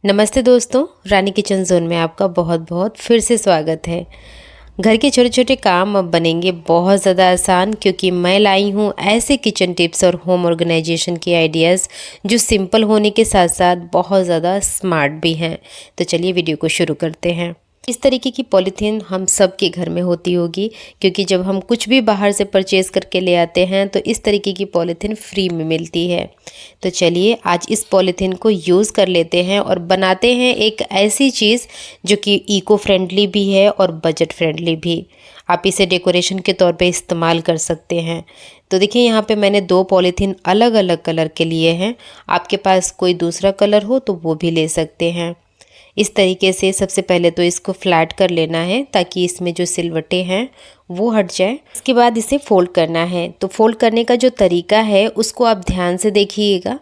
नमस्ते दोस्तों, रानी kitchen zone में आपका बहुत बहुत फिर से स्वागत है। घर के छोटे छोटे काम अब बनेंगे बहुत ज़्यादा आसान, क्योंकि मैं लाई हूँ ऐसे किचन टिप्स और होम ऑर्गेनाइजेशन के आइडियाज़ जो सिंपल होने के साथ साथ बहुत ज़्यादा स्मार्ट भी हैं। तो चलिए वीडियो को शुरू करते हैं। इस तरीके की पॉलीथीन हम सब के घर में होती होगी, क्योंकि जब हम कुछ भी बाहर से परचेज़ करके ले आते हैं तो इस तरीके की पॉलीथीन फ्री में मिलती है। तो चलिए आज इस पॉलीथीन को यूज़ कर लेते हैं और बनाते हैं एक ऐसी चीज़ जो कि इको फ्रेंडली भी है और बजट फ्रेंडली भी। आप इसे डेकोरेशन के तौर पे इस्तेमाल कर सकते हैं। तो देखिए यहाँ पे मैंने 2 पॉलीथीन अलग अलग कलर के लिए हैं। आपके पास कोई दूसरा कलर हो तो वो भी ले सकते हैं। इस तरीके से सबसे पहले तो इसको फ्लैट कर लेना है ताकि इसमें जो सिलवटें हैं वो हट जाए। इसके बाद इसे फोल्ड करना है। तो फोल्ड करने का जो तरीका है उसको आप ध्यान से देखिएगा।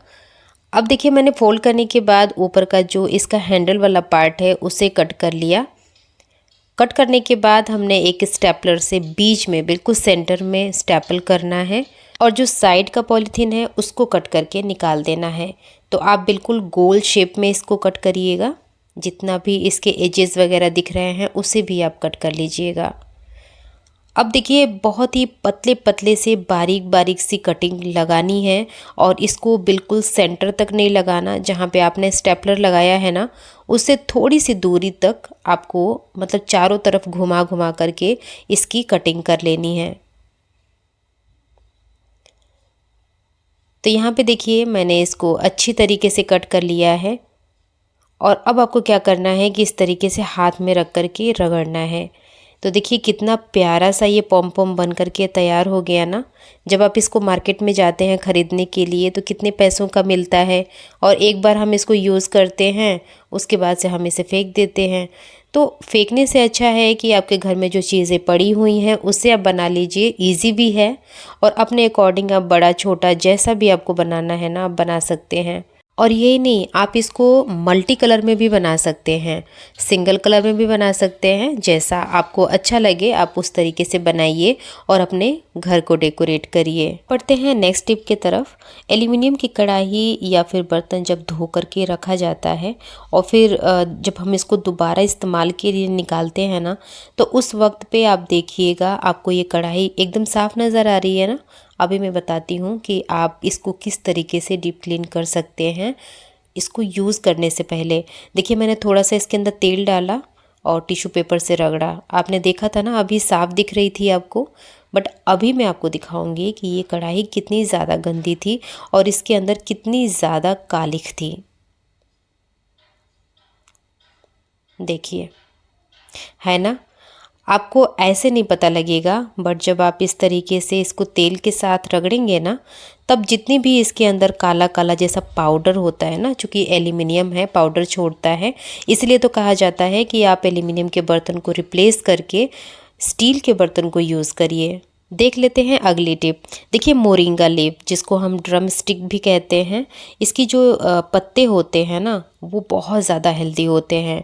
अब देखिए मैंने फोल्ड करने के बाद ऊपर का जो इसका हैंडल वाला पार्ट है उसे कट कर लिया। कट करने के बाद हमने एक स्टेपलर से बीच में बिल्कुल सेंटर में स्टेपल करना है और जो साइड का पॉलीथीन है उसको कट करके निकाल देना है। तो आप बिल्कुल गोल शेप में इसको कट करिएगा। जितना भी इसके एजेस वगैरह दिख रहे हैं उसे भी आप कट कर लीजिएगा। अब देखिए बहुत ही पतले पतले से बारीक बारीक सी कटिंग लगानी है और इसको बिल्कुल सेंटर तक नहीं लगाना। जहाँ पे आपने स्टेपलर लगाया है ना, उससे थोड़ी सी दूरी तक आपको मतलब चारों तरफ घुमा घुमा करके इसकी कटिंग कर लेनी है। तो यहाँ पे देखिए मैंने इसको अच्छी तरीके से कट कर लिया है और अब आपको क्या करना है कि इस तरीके से हाथ में रख कर के रगड़ना है। तो देखिए कितना प्यारा सा ये पॉम पॉम बन कर के तैयार हो गया ना। जब आप इसको मार्केट में जाते हैं ख़रीदने के लिए तो कितने पैसों का मिलता है और एक बार हम इसको यूज़ करते हैं उसके बाद से हम इसे फेंक देते हैं। तो फेंकने से अच्छा है कि आपके घर में जो चीज़ें पड़ी हुई हैं उससे आप बना लीजिए। इजी भी है और अपने अकॉर्डिंग आप बड़ा छोटा जैसा भी आपको बनाना है ना आप बना सकते हैं। और यही नहीं, आप इसको मल्टी कलर में भी बना सकते हैं, सिंगल कलर में भी बना सकते हैं। जैसा आपको अच्छा लगे आप उस तरीके से बनाइए और अपने घर को डेकोरेट करिए। बढ़ते हैं नेक्स्ट टिप की तरफ। एल्युमिनियम की कढ़ाई या फिर बर्तन जब धो करके रखा जाता है और फिर जब हम इसको दोबारा इस्तेमाल के लिए निकालते हैं ना, तो उस वक्त पे आप देखिएगा आपको ये कढ़ाई एकदम साफ़ नज़र आ रही है ना। अभी मैं बताती हूँ कि आप इसको किस तरीके से डीप क्लीन कर सकते हैं इसको यूज़ करने से पहले। देखिए मैंने थोड़ा सा इसके अंदर तेल डाला और टिश्यू पेपर से रगड़ा। आपने देखा था ना अभी साफ़ दिख रही थी आपको, बट अभी मैं आपको दिखाऊंगी कि ये कढ़ाई कितनी ज़्यादा गंदी थी और इसके अंदर कितनी ज़्यादा कालिख थी। देखिए, है ना। आपको ऐसे नहीं पता लगेगा, बट जब आप इस तरीके से इसको तेल के साथ रगड़ेंगे ना, तब जितनी भी इसके अंदर काला काला जैसा पाउडर होता है ना, चूँकि एल्युमिनियम है पाउडर छोड़ता है, इसलिए तो कहा जाता है कि आप एल्युमिनियम के बर्तन को रिप्लेस करके स्टील के बर्तन को यूज़ करिए। देख लेते हैं अगली टिप। देखिए मोरिंगा लीफ जिसको हम ड्रम स्टिक भी कहते हैं, इसकी जो पत्ते होते हैं ना वो बहुत ज़्यादा हेल्दी होते हैं।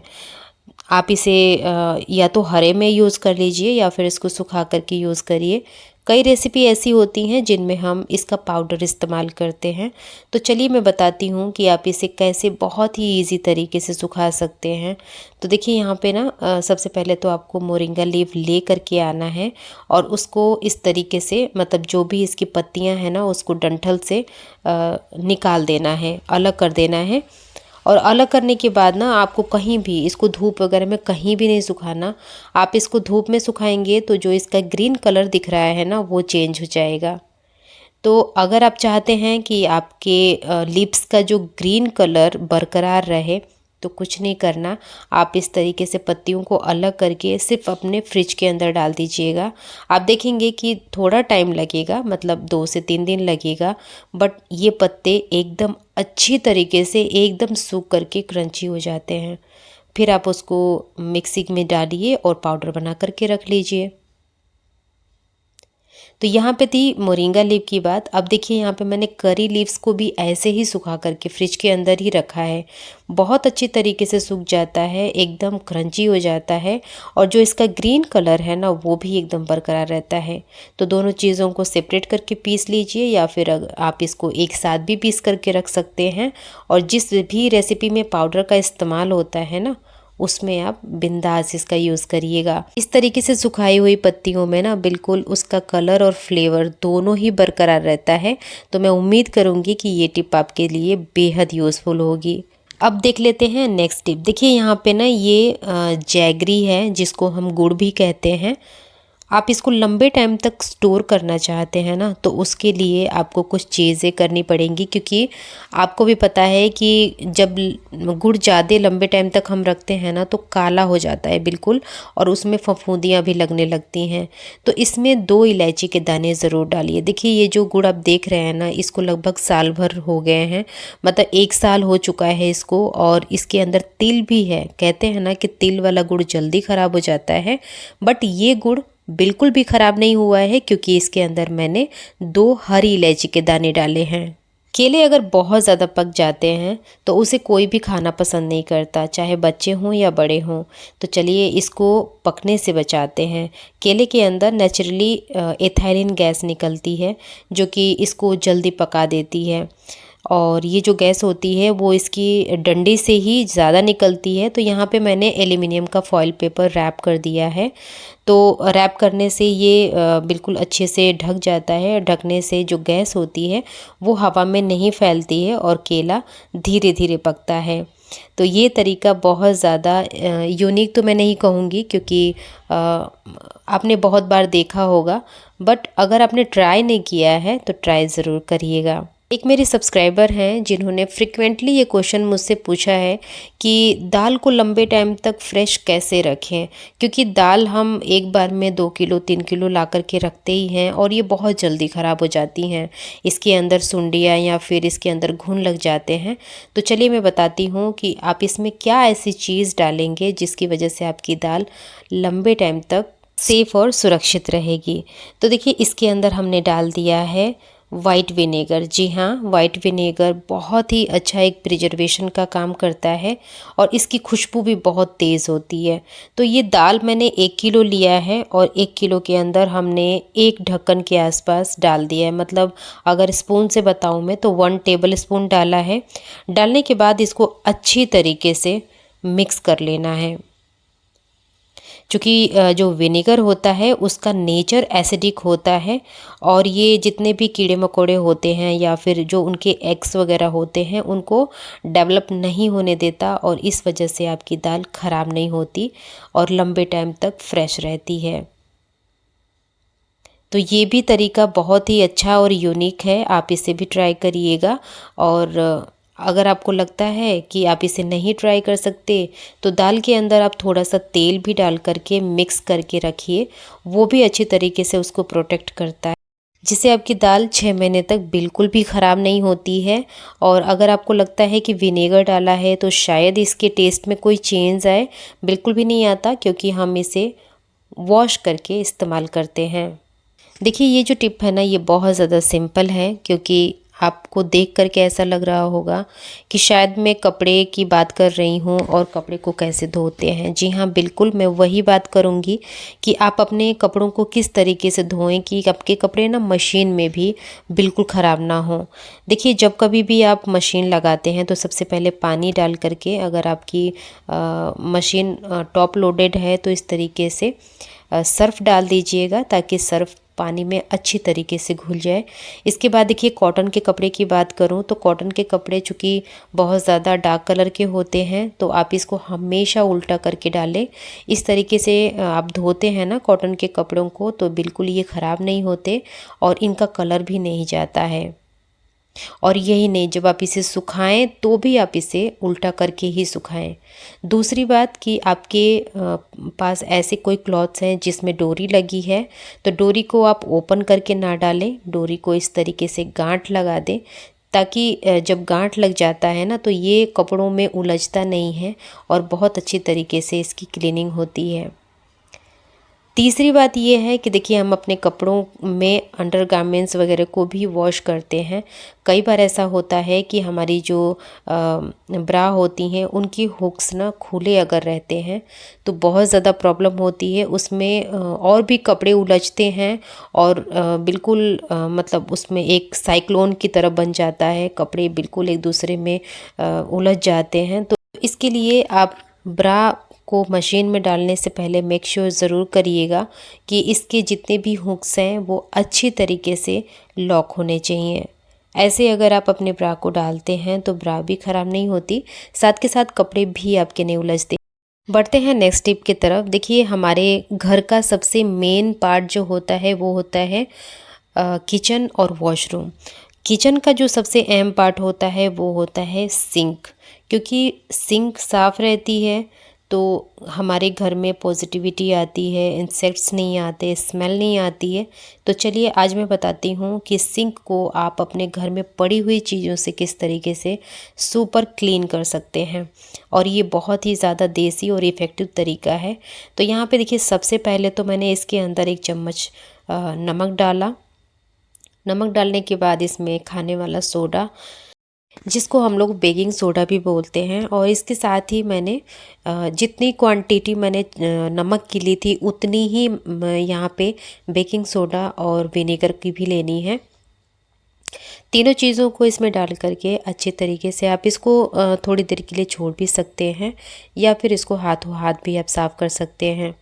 आप इसे या तो हरे में यूज़ कर लीजिए या फिर इसको सुखा करके यूज़ करिए। कई रेसिपी ऐसी होती हैं जिनमें हम इसका पाउडर इस्तेमाल करते हैं। तो चलिए मैं बताती हूँ कि आप इसे कैसे बहुत ही इजी तरीके से सुखा सकते हैं। तो देखिए यहाँ पे ना सबसे पहले तो आपको मोरिंगा लीफ ले करके आना है और उसको इस तरीके से मतलब जो भी इसकी पत्तियाँ हैं ना उसको डंठल से निकाल देना है, अलग कर देना है। और अलग करने के बाद ना आपको कहीं भी इसको धूप वगैरह में कहीं भी नहीं सुखाना। आप इसको धूप में सुखाएंगे तो जो इसका ग्रीन कलर दिख रहा है ना वो चेंज हो जाएगा। तो अगर आप चाहते हैं कि आपके लिप्स का जो ग्रीन कलर बरकरार रहे तो कुछ नहीं करना, आप इस तरीके से पत्तियों को अलग करके सिर्फ अपने फ्रिज के अंदर डाल दीजिएगा। आप देखेंगे कि थोड़ा टाइम लगेगा, मतलब 2 से 3 दिन लगेगा, बट ये पत्ते एकदम अच्छी तरीके से एकदम सूख करके क्रंची हो जाते हैं। फिर आप उसको मिक्सी में डालिए और पाउडर बना करके रख लीजिए। तो यहाँ पे थी मोरिंगा लीफ की बात। अब देखिए यहाँ पे मैंने करी लीव्स को भी ऐसे ही सुखा करके फ्रिज के अंदर ही रखा है। बहुत अच्छी तरीके से सूख जाता है, एकदम क्रंची हो जाता है और जो इसका ग्रीन कलर है ना वो भी एकदम बरकरार रहता है। तो दोनों चीज़ों को सेपरेट करके पीस लीजिए या फिर आप इसको एक साथ भी पीस करके रख सकते हैं। और जिस भी रेसिपी में पाउडर का इस्तेमाल होता है ना उसमें आप बिंदास इसका यूज़ करिएगा। इस तरीके से सुखाई हुई पत्तियों में ना बिल्कुल उसका कलर और फ्लेवर दोनों ही बरकरार रहता है। तो मैं उम्मीद करूँगी कि ये टिप आपके लिए बेहद यूज़फुल होगी। अब देख लेते हैं नेक्स्ट टिप। देखिए यहाँ पे ना ये जैगरी है जिसको हम गुड़ भी कहते हैं। आप इसको लंबे टाइम तक स्टोर करना चाहते हैं ना तो उसके लिए आपको कुछ चीज़ें करनी पड़ेंगी, क्योंकि आपको भी पता है कि जब गुड़ ज़्यादा लंबे टाइम तक हम रखते हैं ना तो काला हो जाता है बिल्कुल और उसमें फफूंदियाँ भी लगने लगती हैं। तो इसमें 2 इलायची के दाने ज़रूर डालिए। देखिए ये जो गुड़ आप देख रहे हैं ना इसको लगभग साल भर हो गए हैं, मतलब 1 साल हो चुका है इसको। और इसके अंदर तिल भी है। कहते हैं ना कि तिल वाला गुड़ जल्दी ख़राब हो जाता है, बट ये गुड़ बिल्कुल भी ख़राब नहीं हुआ है क्योंकि इसके अंदर मैंने 2 हरी इलायची के दाने डाले हैं। केले अगर बहुत ज़्यादा पक जाते हैं तो उसे कोई भी खाना पसंद नहीं करता, चाहे बच्चे हों या बड़े हों। तो चलिए इसको पकने से बचाते हैं। केले के अंदर नेचुरली एथाइलिन गैस निकलती है जो कि इसको जल्दी पका देती है। और ये जो गैस होती है वो इसकी डंडी से ही ज़्यादा निकलती है। तो यहाँ पे मैंने एल्युमिनियम का फॉइल पेपर रैप कर दिया है। तो रैप करने से ये बिल्कुल अच्छे से ढक जाता है। ढकने से जो गैस होती है वो हवा में नहीं फैलती है और केला धीरे धीरे पकता है। तो ये तरीका बहुत ज़्यादा यूनिक तो मैं नहीं कहूँगी क्योंकि आपने बहुत बार देखा होगा, बट अगर आपने ट्राई नहीं किया है तो ट्राई ज़रूर करिएगा। एक मेरे सब्सक्राइबर हैं जिन्होंने फ्रिक्वेंटली ये क्वेश्चन मुझसे पूछा है कि दाल को लंबे टाइम तक फ्रेश कैसे रखें, क्योंकि दाल हम एक बार में 2 किलो 3 किलो ला कर के रखते ही हैं और ये बहुत जल्दी ख़राब हो जाती हैं। इसके अंदर सुंडियाँ या फिर इसके अंदर घुन लग जाते हैं। तो चलिए मैं बताती हूँ कि आप इसमें क्या ऐसी चीज़ डालेंगे जिसकी वजह से आपकी दाल लंबे टाइम तक सेफ़ और सुरक्षित रहेगी। तो देखिए इसके अंदर हमने डाल दिया है वाइट विनेगर। जी हाँ, वाइट विनेगर बहुत ही अच्छा एक प्रिजर्वेशन का काम करता है और इसकी खुशबू भी बहुत तेज़ होती है। तो ये दाल मैंने 1 किलो लिया है और 1 किलो के अंदर हमने 1 ढक्कन के आसपास डाल दिया है। मतलब अगर स्पून से बताऊँ मैं तो 1 टेबल स्पून डाला है। डालने के बाद इसको अच्छी तरीके से मिक्स कर लेना है। चूँकि जो विनेगर होता है उसका नेचर एसिडिक होता है और ये जितने भी कीड़े मकोड़े होते हैं या फिर जो उनके एग्स वगैरह होते हैं उनको डेवलप नहीं होने देता और इस वजह से आपकी दाल ख़राब नहीं होती और लंबे टाइम तक फ्रेश रहती है। तो ये भी तरीका बहुत ही अच्छा और यूनिक है, आप इसे भी ट्राई करिएगा। और अगर आपको लगता है कि आप इसे नहीं ट्राई कर सकते तो दाल के अंदर आप थोड़ा सा तेल भी डाल करके मिक्स करके रखिए, वो भी अच्छी तरीके से उसको प्रोटेक्ट करता है, जिससे आपकी दाल 6 महीने तक बिल्कुल भी ख़राब नहीं होती है। और अगर आपको लगता है कि विनेगर डाला है तो शायद इसके टेस्ट में कोई चेंज आए, बिल्कुल भी नहीं आता क्योंकि हम इसे वॉश करके इस्तेमाल करते हैं। देखिए ये जो टिप है ना ये बहुत ज़्यादा सिंपल है, क्योंकि आपको देख करके ऐसा लग रहा होगा कि शायद मैं कपड़े की बात कर रही हूँ और कपड़े को कैसे धोते हैं। जी हाँ, बिल्कुल मैं वही बात करूँगी कि आप अपने कपड़ों को किस तरीके से धोएं कि आपके कपड़े ना मशीन में भी बिल्कुल ख़राब ना हो। देखिए जब कभी भी आप मशीन लगाते हैं तो सबसे पहले पानी डाल करके, अगर आपकी मशीन टॉप लोडेड है तो इस तरीके से सर्फ़ डाल दीजिएगा ताकि सर्फ़ पानी में अच्छी तरीके से घुल जाए। इसके बाद देखिए कॉटन के कपड़े की बात करूं तो कॉटन के कपड़े चूँकि बहुत ज़्यादा डार्क कलर के होते हैं तो आप इसको हमेशा उल्टा करके डालें। इस तरीके से आप धोते हैं ना कॉटन के कपड़ों को तो बिल्कुल ये ख़राब नहीं होते और इनका कलर भी नहीं जाता है। और यही नहीं, जब आप इसे सुखाएं तो भी आप इसे उल्टा करके ही सुखाएं। दूसरी बात कि आपके पास ऐसे कोई क्लॉथ्स हैं जिसमें डोरी लगी है तो डोरी को आप ओपन करके ना डालें, डोरी को इस तरीके से गांठ लगा दें ताकि जब गांठ लग जाता है ना तो ये कपड़ों में उलझता नहीं है और बहुत अच्छी तरीके से इसकी क्लीनिंग होती है। तीसरी बात ये है कि देखिए हम अपने कपड़ों में अंडरगारमेंट्स वगैरह को भी वॉश करते हैं। कई बार ऐसा होता है कि हमारी जो ब्रा होती हैं उनकी हुक्स ना खुले अगर रहते हैं तो बहुत ज़्यादा प्रॉब्लम होती है उसमें, और भी कपड़े उलझते हैं और बिल्कुल मतलब उसमें एक साइक्लोन की तरह बन जाता है, कपड़े बिल्कुल एक दूसरे में उलझ जाते हैं। तो इसके लिए आप ब्रा को मशीन में डालने से पहले मेक श्योर ज़रूर करिएगा कि इसके जितने भी हुक्स हैं वो अच्छी तरीके से लॉक होने चाहिए। ऐसे अगर आप अपने ब्रा को डालते हैं तो ब्रा भी ख़राब नहीं होती, साथ के साथ कपड़े भी आपके नहीं उलझते। बढ़ते हैं नेक्स्ट टिप की तरफ। देखिए हमारे घर का सबसे मेन पार्ट जो होता है वो होता है किचन और वॉशरूम। किचन का जो सबसे अहम पार्ट होता है वो होता है सिंक, क्योंकि सिंक साफ़ रहती है तो हमारे घर में पॉजिटिविटी आती है, इंसेक्ट्स नहीं आते, स्मेल नहीं आती है। तो चलिए आज मैं बताती हूँ कि सिंक को आप अपने घर में पड़ी हुई चीज़ों से किस तरीके से सुपर क्लीन कर सकते हैं, और ये बहुत ही ज़्यादा देसी और इफ़ेक्टिव तरीका है। तो यहाँ पे देखिए सबसे पहले तो मैंने इसके अंदर 1 चम्मच नमक डाला। नमक डालने के बाद इसमें खाने वाला सोडा, जिसको हम लोग बेकिंग सोडा भी बोलते हैं, और इसके साथ ही मैंने जितनी क्वांटिटी मैंने नमक की ली थी उतनी ही यहाँ पे बेकिंग सोडा और विनेगर की भी लेनी है। तीनों चीज़ों को इसमें डाल करके अच्छे तरीके से आप इसको थोड़ी देर के लिए छोड़ भी सकते हैं, या फिर इसको हाथों हाथ भी आप साफ़ कर सकते हैं।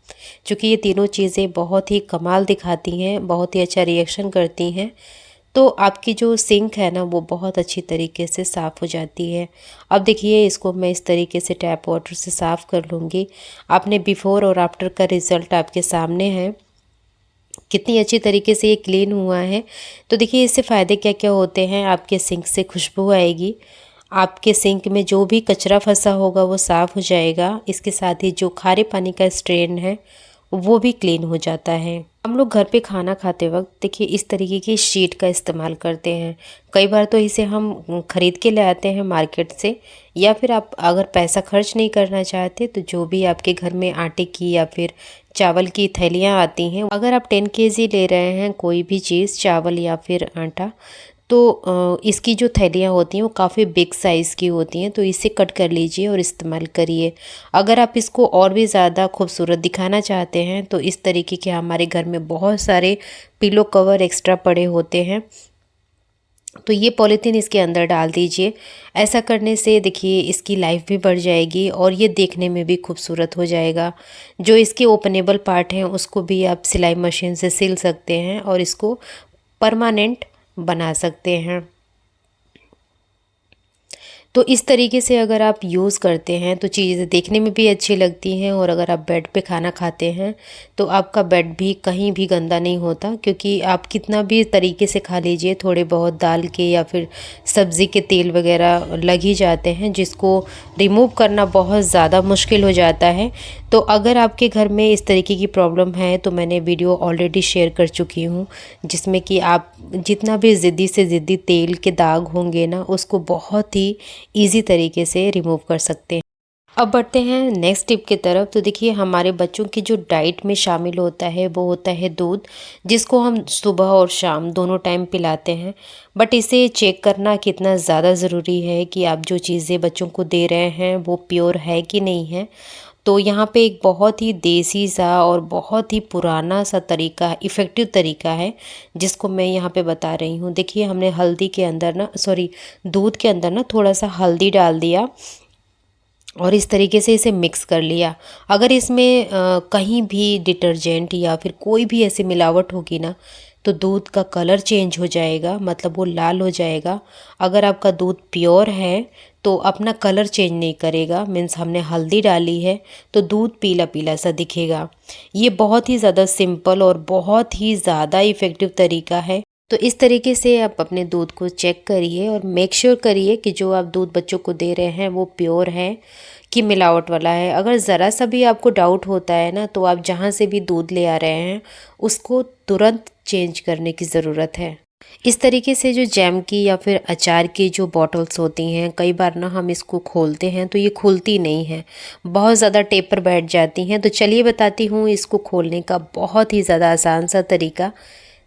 क्योंकि ये तीनों चीज़ें बहुत ही कमाल दिखाती हैं, बहुत ही अच्छा रिएक्शन करती हैं, तो आपकी जो सिंक है ना वो बहुत अच्छी तरीके से साफ़ हो जाती है। अब देखिए इसको मैं इस तरीके से टैप वाटर से साफ़ कर लूँगी। आपने बिफ़ोर और आफ्टर का रिज़ल्ट आपके सामने है, कितनी अच्छी तरीके से ये क्लीन हुआ है। तो देखिए इससे फ़ायदे क्या क्या होते हैं। आपके सिंक से खुशबू आएगी, आपके सिंक में जो भी कचरा फंसा होगा वो साफ़ हो जाएगा। इसके साथ ही जो खारे पानी का स्ट्रेन है वो भी क्लीन हो जाता है। हम लोग घर पे खाना खाते वक्त देखिए इस तरीके की शीट का इस्तेमाल करते हैं। कई बार तो इसे हम ख़रीद के ले आते हैं मार्केट से, या फिर आप अगर पैसा खर्च नहीं करना चाहते तो जो भी आपके घर में आटे की या फिर चावल की थैलियाँ आती हैं, अगर आप 10 केजी ले रहे हैं कोई भी चीज़, चावल या फिर आटा, तो इसकी जो थैलियाँ होती हैं वो काफ़ी बिग साइज़ की होती हैं, तो इसे कट कर लीजिए और इस्तेमाल करिए। अगर आप इसको और भी ज़्यादा खूबसूरत दिखाना चाहते हैं तो इस तरीके के हमारे घर में बहुत सारे पिलो कवर एक्स्ट्रा पड़े होते हैं, तो ये पॉलीथीन इसके अंदर डाल दीजिए। ऐसा करने से देखिए इसकी लाइफ भी बढ़ जाएगी और ये देखने में भी खूबसूरत हो जाएगा। जो इसके ओपनेबल पार्ट हैं उसको भी आप सिलाई मशीन से सिल सकते हैं और इसको परमानेंट बना सकते हैं। तो इस तरीके से अगर आप यूज़ करते हैं तो चीज़ें देखने में भी अच्छी लगती हैं, और अगर आप बेड पे खाना खाते हैं तो आपका बेड भी कहीं भी गंदा नहीं होता, क्योंकि आप कितना भी तरीके से खा लीजिए, थोड़े बहुत दाल के या फिर सब्ज़ी के तेल वगैरह लग ही जाते हैं, जिसको रिमूव करना बहुत ज़्यादा मुश्किल हो जाता है। तो अगर आपके घर में इस तरीके की प्रॉब्लम है तो मैंने वीडियो ऑलरेडी शेयर कर चुकी हूँ, जिसमें कि आप जितना भी ज़िद्दी से ज़िद्दी तेल के दाग होंगे ना उसको बहुत ही ईज़ी तरीके से रिमूव कर सकते हैं। अब बढ़ते हैं नेक्स्ट टिप की तरफ। तो देखिए हमारे बच्चों की जो डाइट में शामिल होता है वो होता है दूध, जिसको हम सुबह और शाम दोनों टाइम पिलाते हैं। बट इसे चेक करना कितना ज़्यादा ज़रूरी है कि आप जो चीज़ें बच्चों को दे रहे हैं वो प्योर है कि नहीं है। तो यहाँ पे एक बहुत ही देसी सा और बहुत ही पुराना सा तरीका, इफ़ेक्टिव तरीका है, जिसको मैं यहाँ पे बता रही हूँ। देखिए हमने हल्दी के अंदर ना, सॉरी, दूध के अंदर ना थोड़ा सा हल्दी डाल दिया और इस तरीके से इसे मिक्स कर लिया। अगर इसमें कहीं भी डिटर्जेंट या फिर कोई भी ऐसी मिलावट होगी ना तो दूध का कलर चेंज हो जाएगा, मतलब वो लाल हो जाएगा। अगर आपका दूध प्योर है तो अपना कलर चेंज नहीं करेगा, मीन्स हमने हल्दी डाली है तो दूध पीला पीला सा दिखेगा। ये बहुत ही ज़्यादा सिंपल और बहुत ही ज़्यादा इफ़ेक्टिव तरीका है। तो इस तरीके से आप अपने दूध को चेक करिए और मेक श्योर करिए कि जो आप दूध बच्चों को दे रहे हैं वो प्योर है कि मिलावट वाला है। अगर ज़रा सा भी आपको डाउट होता है ना तो आप जहाँ से भी दूध ले आ रहे हैं उसको तुरंत चेंज करने की ज़रूरत है। इस तरीके से जो जैम की या फिर अचार की जो बॉटल्स होती हैं, कई बार ना हम इसको खोलते हैं तो ये खुलती नहीं है, बहुत ज़्यादा टेप पर बैठ जाती हैं। तो चलिए बताती हूँ इसको खोलने का बहुत ही ज़्यादा आसान सा तरीका।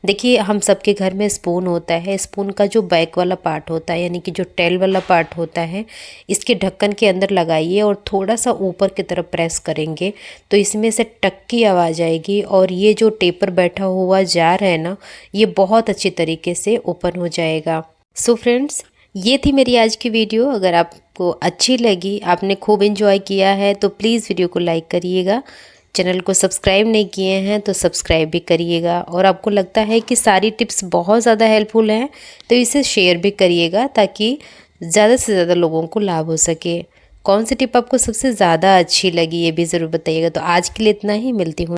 देखिए, हम सबके घर में स्पून होता है। स्पून का जो बैक वाला पार्ट होता है, यानी कि जो टेल वाला पार्ट होता है, इसके ढक्कन के अंदर लगाइए और थोड़ा सा ऊपर की तरफ प्रेस करेंगे तो इसमें से टक की आवाज़ आएगी और ये जो टेपर बैठा हुआ जार है ना, ये बहुत अच्छी तरीके से ओपन हो जाएगा। सो फ्रेंड्स, ये थी मेरी आज की वीडियो। अगर आपको अच्छी लगी, आपने खूब एंजॉय किया है, तो प्लीज़ वीडियो को लाइक करिएगा। चैनल को सब्सक्राइब नहीं किए हैं तो सब्सक्राइब भी करिएगा, और आपको लगता है कि सारी टिप्स बहुत ज़्यादा हेल्पफुल हैं तो इसे शेयर भी करिएगा ताकि ज़्यादा से ज़्यादा लोगों को लाभ हो सके। कौन सी टिप आपको सबसे ज़्यादा अच्छी लगी ये भी ज़रूर बताइएगा। तो आज के लिए इतना ही, मिलती हूँ।